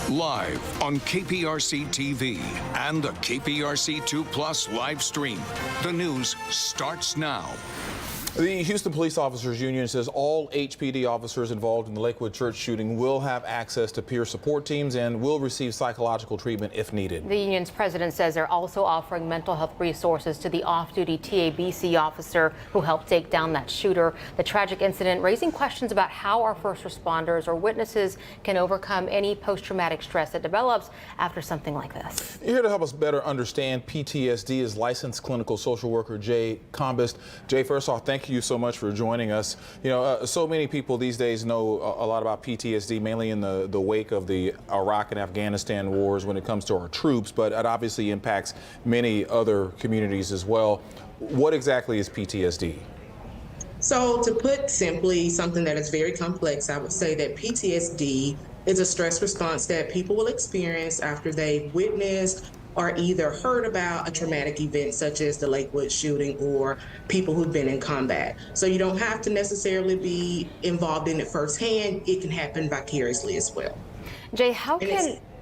Live on KPRC TV and the KPRC2 Plus live stream. The news starts now. The Houston Police Officers Union says all HPD officers involved in the Lakewood church shooting will have access to peer support teams and will receive psychological treatment if needed. The union's president says they're also offering mental health resources to the off-duty TABC officer who helped take down that shooter. The tragic incident raising questions about how our first responders or witnesses can overcome any post-traumatic stress that develops after something like this. Here to help us better understand PTSD is licensed clinical social worker Jay Combest. Jay, first off, thank you so much for joining us. You know, so many people these days know a lot about PTSD, mainly in the wake of the Iraq and Afghanistan wars when it comes to our troops, but it obviously impacts many other communities as well. What exactly is PTSD? So to put simply something that is very complex, I would say that PTSD is a stress response that people will experience after they've witnessed or either heard about a traumatic event such as the Lakewood shooting or people who've been in combat. So you don't have to necessarily be involved in it firsthand. It can happen vicariously as well. Jay,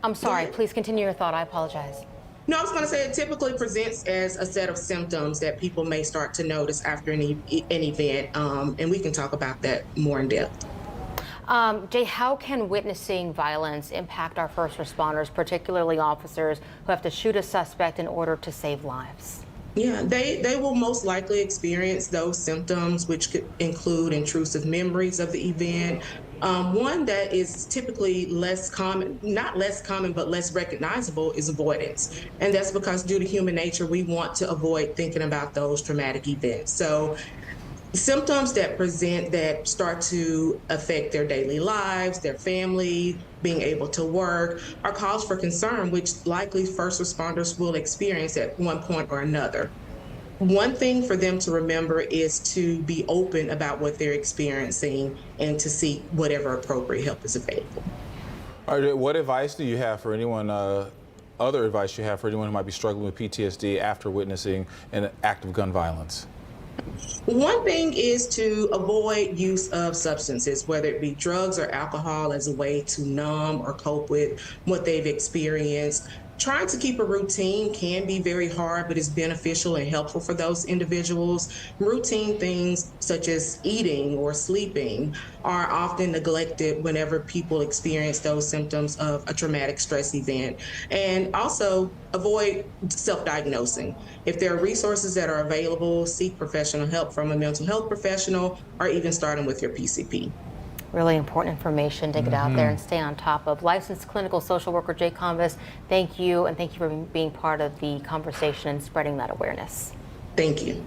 I'm sorry, please continue your thought. I apologize. No, I was going to say it typically presents as a set of symptoms that people may start to notice after an event, and we can talk about that more in depth. Jay, how can witnessing violence impact our first responders, particularly officers who have to shoot a suspect in order to save lives? Yeah, they will most likely experience those symptoms, which could include intrusive memories of the event. One that is typically less common, not less common, but less recognizable is avoidance. And that's because due to human nature, we want to avoid thinking about those traumatic events. So symptoms that present that start to affect their daily lives, their family, being able to work, are cause for concern, which likely first responders will experience at one point or another. One thing for them to remember is to be open about what they're experiencing and to seek whatever appropriate help is available. All right, what advice do you have for anyone, other advice you have for anyone who might be struggling with PTSD after witnessing an act of gun violence? One thing is to avoid use of substances, whether it be drugs or alcohol, as a way to numb or cope with what they've experienced. Trying to keep a routine can be very hard, but is beneficial and helpful for those individuals. Routine things such as eating or sleeping are often neglected whenever people experience those symptoms of a traumatic stress event. And also avoid self-diagnosing. If there are resources that are available, seek professional help from a mental health professional or even starting with your PCP. Really important information to get out there and stay on top of. Licensed clinical social worker Jay Combest, thank you, and thank you for being part of the conversation and spreading that awareness. Thank you.